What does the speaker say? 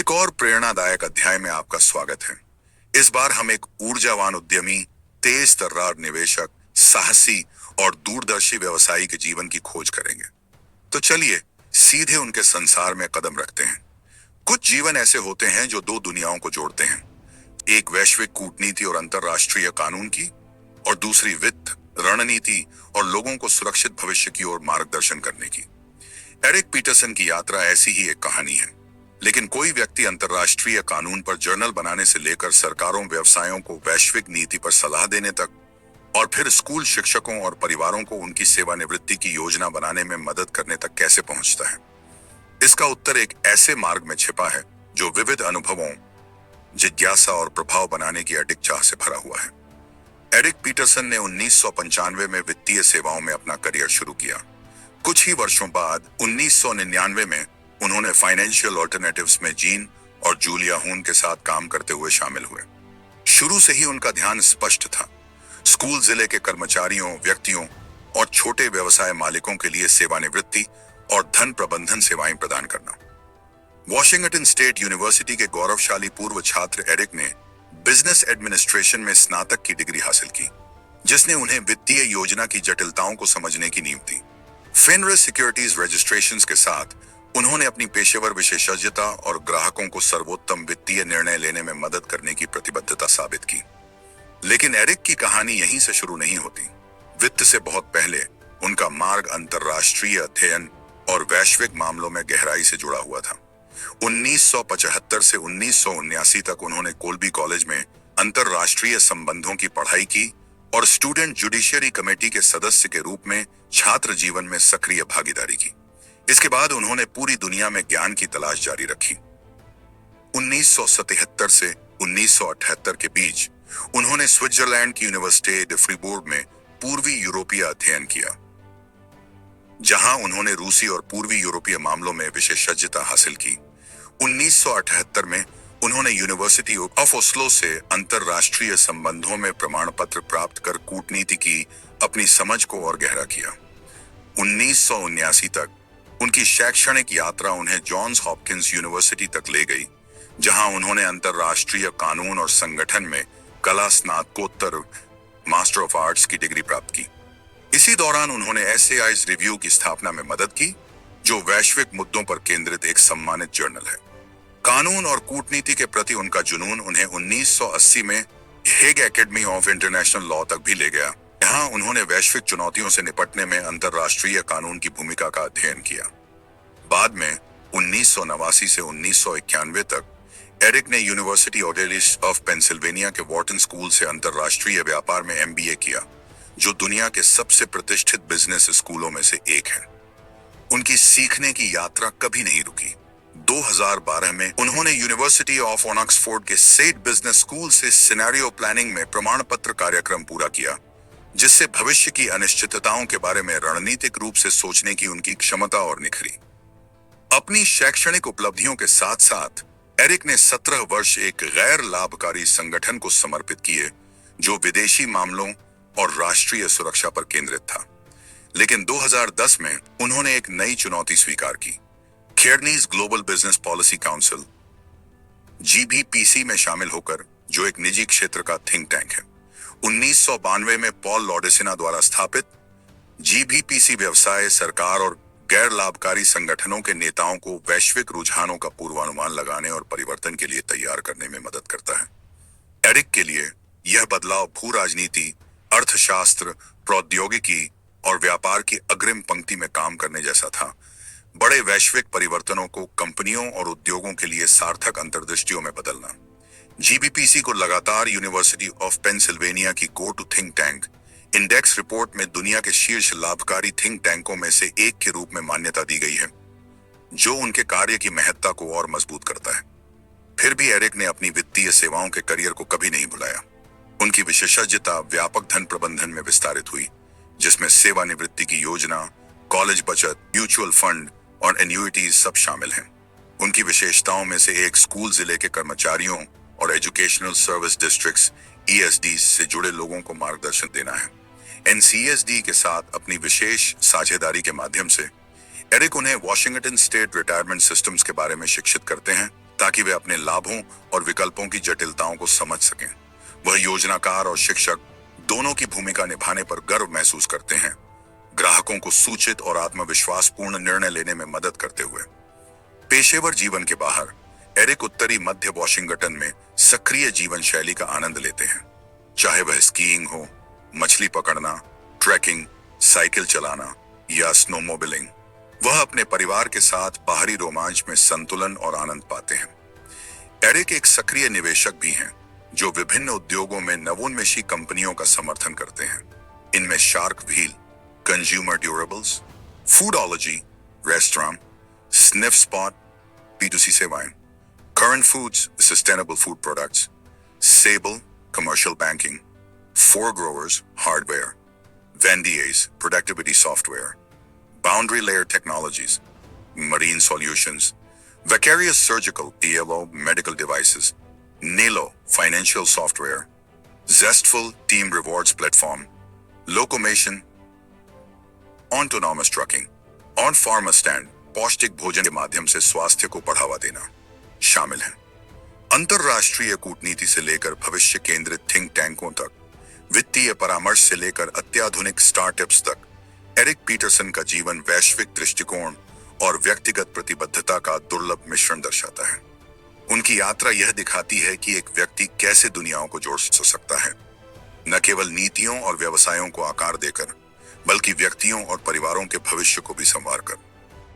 एक और प्रेरणादायक अध्याय में आपका स्वागत है। इस बार हम एक ऊर्जावान उद्यमी, तेज तर्रार निवेशक, साहसी और दूरदर्शी व्यवसायी के जीवन की खोज करेंगे। तो चलिए सीधे उनके संसार में कदम रखते हैं। कुछ जीवन ऐसे होते हैं जो दो दुनियाओं को जोड़ते हैं, एक वैश्विक कूटनीति और अंतर्राष्ट्रीय कानून की, और दूसरी वित्त, रणनीति और लोगों को सुरक्षित भविष्य की ओर मार्गदर्शन करने की। एरिक पीटरसन की यात्रा ऐसी ही एक कहानी है। लेकिन कोई व्यक्ति अंतर्राष्ट्रीय कानून पर जर्नल बनाने से लेकर सरकारों, व्यवसायों को वैश्विक नीति पर सलाह देने तक, और फिर स्कूल शिक्षकों और परिवारों को उनकी सेवानिवृत्ति की योजना बनाने में मदद करने तक कैसे पहुंचता है? इसका उत्तर एक ऐसे मार्ग में छिपा है जो विविध अनुभवों, जिज्ञासा और प्रभाव बनाने की अडिग चाह से भरा हुआ है। एरिक पीटरसन ने 1995 में वित्तीय सेवाओं में अपना करियर शुरू किया। कुछ ही वर्षों बाद 1999 में उन्होंने फाइनेंशियल ऑल्टरनेटिव्स में जीन और जूलिया हून के साथ काम करते हुए शामिल हुए। शुरू से ही उनका ध्यान स्पष्ट था, स्कूल जिले के कर्मचारियों, व्यक्तियों और छोटे व्यवसाय मालिकों के लिए सेवानिवृत्ति और धन प्रबंधन सेवाएं प्रदान करना। वॉशिंगटन स्टेट यूनिवर्सिटी के गौरवशाली पूर्व छात्र एरिक ने बिजनेस एडमिनिस्ट्रेशन में स्नातक की डिग्री हासिल की, जिसने उन्हें वित्तीय योजना की जटिलताओं को समझने की नींव दी। फेनरेस सिक्योरिटीज रजिस्ट्रेशंस के साथ उन्होंने अपनी पेशेवर विशेषज्ञता और ग्राहकों को सर्वोत्तम वित्तीय निर्णय लेने में मदद करने की प्रतिबद्धता साबित की। लेकिन एरिक की कहानी यहीं से शुरू नहीं होती। वित्त से बहुत पहले उनका मार्ग अंतर्राष्ट्रीय अध्ययन और वैश्विक मामलों में गहराई से जुड़ा हुआ था। 1975 से 1979 तक उन्होंने कोलबी कॉलेज में अंतर्राष्ट्रीय संबंधों की पढ़ाई की और स्टूडेंट जुडिशियरी कमेटी के सदस्य के रूप में छात्र जीवन में सक्रिय भागीदारी की। इसके बाद उन्होंने पूरी दुनिया में ज्ञान की तलाश जारी रखी। 1977 से 1978 के बीच उन्होंने स्विट्जरलैंड की यूनिवर्सिटी डे फ्रीबोर्ग में पूर्वी यूरोपीय अध्ययन किया, जहां उन्होंने रूसी और पूर्वी यूरोपीय मामलों में विशेषज्ञता हासिल की। 1978 में उन्होंने यूनिवर्सिटी ऑफ ओस्लो से अंतर्राष्ट्रीय संबंधों में प्रमाण पत्र प्राप्त कर कूटनीति की अपनी समझ को और गहरा किया। 1979 तक उनकी शैक्षणिक यात्रा उन्हें जॉन्स हॉपकिंस यूनिवर्सिटी तक ले गई, जहां उन्होंने अंतर्राष्ट्रीय कानून और संगठन में कला स्नातकोत्तर मास्टर ऑफ आर्ट्स की डिग्री प्राप्त की। इसी दौरान उन्होंने एसएआईज रिव्यू की स्थापना में मदद की, जो वैश्विक मुद्दों पर केंद्रित एक सम्मानित जर्नल है। कानून और कूटनीति के प्रति उनका जुनून उन्हें 1980 में Hague academy of international law तक भी ले गया। यहाँ उन्होंने वैश्विक चुनौतियों से निपटने में अंतर्राष्ट्रीय कानून की भूमिका का अध्ययन किया। बाद में 1989 से 1991 तक एरिक ने यूनिवर्सिटी ऑफ पेंसिल्वेनिया के वॉर्टन स्कूल से अंतर्राष्ट्रीय व्यापार में एमबीए किया, जो दुनिया के सबसे प्रतिष्ठित बिजनेस स्कूलों में से एक है। उनकी सीखने की यात्रा कभी नहीं रुकी। 2012 में उन्होंने यूनिवर्सिटी ऑफ ऑक्सफोर्ड के सेट बिजनेस स्कूल से सिनेरियो प्लानिंग में प्रमाण पत्र कार्यक्रम पूरा किया, जिससे भविष्य की अनिश्चितताओं के बारे में रणनीतिक रूप से सोचने की उनकी क्षमता और निखरी। अपनी शैक्षणिक उपलब्धियों के साथ साथ एरिक ने 17 वर्ष एक गैर लाभकारी संगठन को समर्पित किए, जो विदेशी मामलों और राष्ट्रीय सुरक्षा पर केंद्रित था। लेकिन 2010 में उन्होंने एक नई चुनौती स्वीकार की, केयरनीज ग्लोबल बिजनेस पॉलिसी काउंसिल जीबीपीसी में शामिल होकर, जो एक निजी क्षेत्र का थिंक टैंक है। 1992 में पॉल लॉडेसिना द्वारा स्थापित जीबीपीसी व्यवसाय, सरकार और गैर लाभकारी संगठनों के नेताओं को वैश्विक रुझानों का पूर्वानुमान लगाने और परिवर्तन के लिए तैयार करने में मदद करता है। एरिक के लिए यह बदलाव भू राजनीति, अर्थशास्त्र, प्रौद्योगिकी और व्यापार की अग्रिम पंक्ति में काम करने जैसा था। बड़े वैश्विक परिवर्तनों को कंपनियों और उद्योगों के लिए सार्थक अंतर्दृष्टियों में बदलना। जीबीपीसी को लगातार यूनिवर्सिटी ऑफ पेंसिल्वेनिया की go to think tank index report में दुनिया के शीर्ष लाभकारी थिंक टैंकों में से एक के रूप में मान्यता दी गई है, जो उनके कार्य की महत्ता को और मजबूत करता है। फिर भी एरिक ने अपनी वित्तीय सेवाओं के करियर को कभी नहीं भुलाया। उनकी विशेषज्ञता व्यापक धन प्रबंधन में विस्तारित हुई, जिसमें सेवानिवृत्ति की योजना, कॉलेज बचत, म्यूचुअल फंड और एन्युइटीज सब शामिल हैं। उनकी विशेषताओं में से एक स्कूल जिले के कर्मचारियों और एजुकेशनल सर्विस डिस्ट्रिक्ट्स ESD से जुड़े लोगों को मार्गदर्शन देना है। NCSD के साथ अपनी विशेष साझेदारी के माध्यम से एरिक उन्हें वॉशिंगटन स्टेट रिटायरमेंट सिस्टम्स के बारे में शिक्षित करते हैं, ताकि वे अपने लाभों और विकल्पों की जटिलताओं को समझ सकें। वह योजनाकार और शिक्षक दोनों की भूमिका निभाने पर गर्व महसूस करते हैं, ग्राहकों को सूचित और आत्मविश्वासपूर्ण निर्णय लेने में मदद करते हुए। पेशेवर जीवन के बाहर एरिक उत्तरी मध्य वॉशिंगटन में सक्रिय जीवन शैली का आनंद लेते हैं। चाहे वह स्कीइंग हो, मछली पकड़ना, ट्रैकिंग, साइकिल चलाना या स्नोमोबिलिंग, वह अपने परिवार के साथ बाहरी रोमांच में संतुलन और आनंद पाते हैं। एरिक एक सक्रिय निवेशक भी हैं, जो विभिन्न उद्योगों में नवोन्मेषी कंपनियों का समर्थन करते हैं। इनमें Shark Wheel, consumer durables, Foodology, restaurant, Sniff Spot, B2C सेवाएं, Current Foods, sustainable food products, Sable, commercial banking, Four Growers, hardware, Vendease, productivity software, Boundary Layer Technologies, marine solutions, Vicarious Surgical, ELO, medical devices, Nelo, financial software, Zestful, team rewards platform, Locomation, autonomous trucking, और pharma stand, पौष्टिक भोजन के माध्यम से स्वास्थ्य को बढ़ावा देना शामिल है। अंतरराष्ट्रीय कूटनीति से लेकर भविष्य केंद्रित थिंक टैंकों तक, वित्तीय परामर्श से लेकर अत्याधुनिक स्टार्टअप्स तक, एरिक पीटरसन का जीवन वैश्विक दृष्टिकोण और व्यक्तिगत प्रतिबद्धता का दुर्लभ मिश्रण दर्शाता है। उनकी यात्रा यह दिखाती है कि एक व्यक्ति कैसे दुनियाओं को जोड़ सकता है, न केवल नीतियों और व्यवसायों को आकार देकर, बल्कि व्यक्तियों और परिवारों के भविष्य को भी संवार कर।